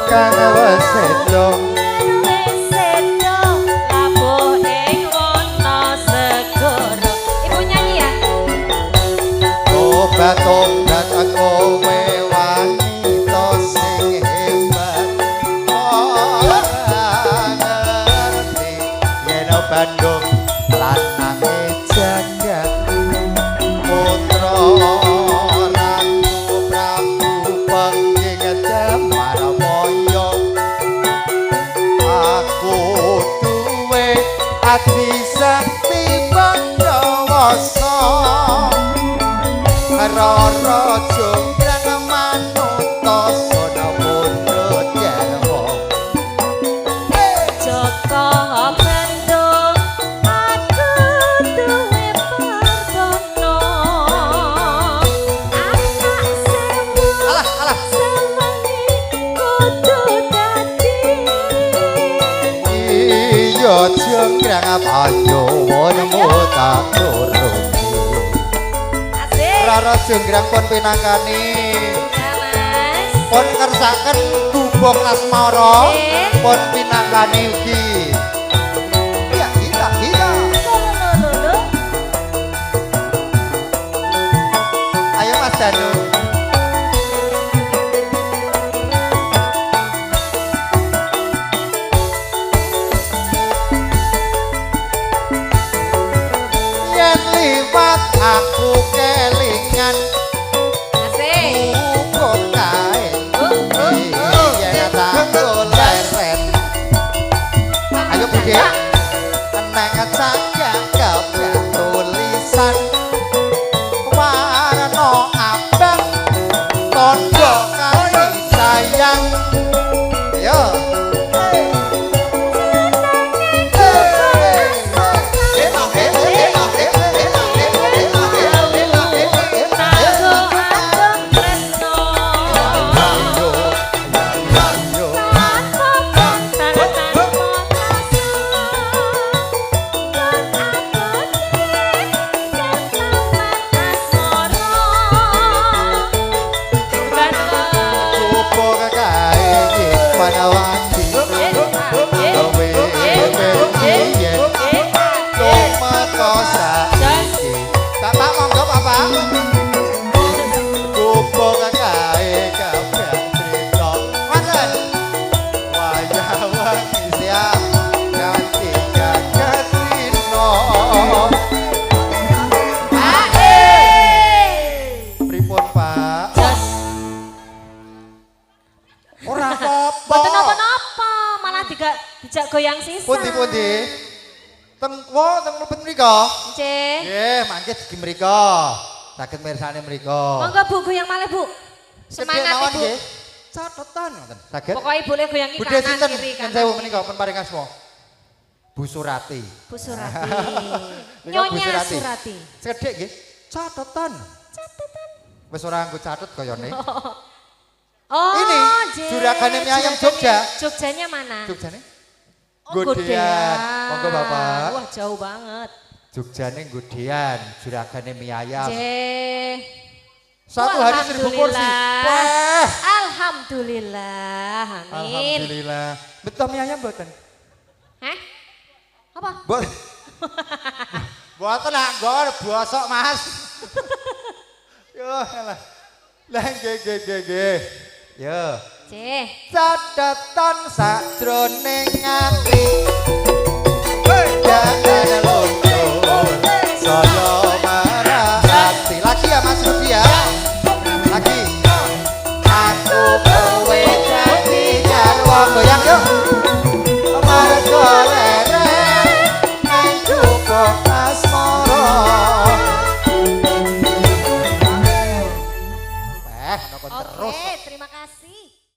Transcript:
kang wis sedo tobat kowe wanita sing hebat ora ngerti yen Bandung lanange jagat putra Ratu Prabu Pengging Damarwaya aku duwe ati sakti Pandawasa Rara jonggrang manuta sono pundhut jarwo Joko Bandung aku duwe perbono anak sewu sewengi kudu dadi iya jonggrang Pandawa tak turuti Rara jonggrang pun pinangkani pun ngersaken gubong asmara pun pinangkani ugi iya ayo Mas Danu yen liwat aku kelingan ukur kae yen tak leren ayo budhe nang cangkang kabeh tulisan warna abang tondo kasih sayang yo dijak goyang sisa. Pundi-pundi. Teng mlebet mrika. Nggih. Nggih, mangke dugi mrika. Saged mirsani mrika. Monggo Bu goyang malih Bu. Semangat Ibu. Catetan ngoten. Saged. Pokoke boleh goyangi kanan kiri kanan. Sewu menika pun paring asma. Bu Surati. Bu Surati. Nyonya Surati. Cedhek nggih. Catetan. Wis ora nggo catet kayane. Oh, ini juragane mie ayam Jogja. Jogjanya mana? Jogjane? Godean. Monggo Bapak. Wah, jauh banget. Jogjane Godean, juragane mie ayam. Nggih. Satu hari 1000 porsi. Wah. Alhamdulillah. Amin. Alhamdulillah. Betul mie ayam mboten? Hah? Apa? Mboten nak nggon bosok Mas. Yo, alah. Lah nggih. Yo. Cih. Catetan sakjroning ati.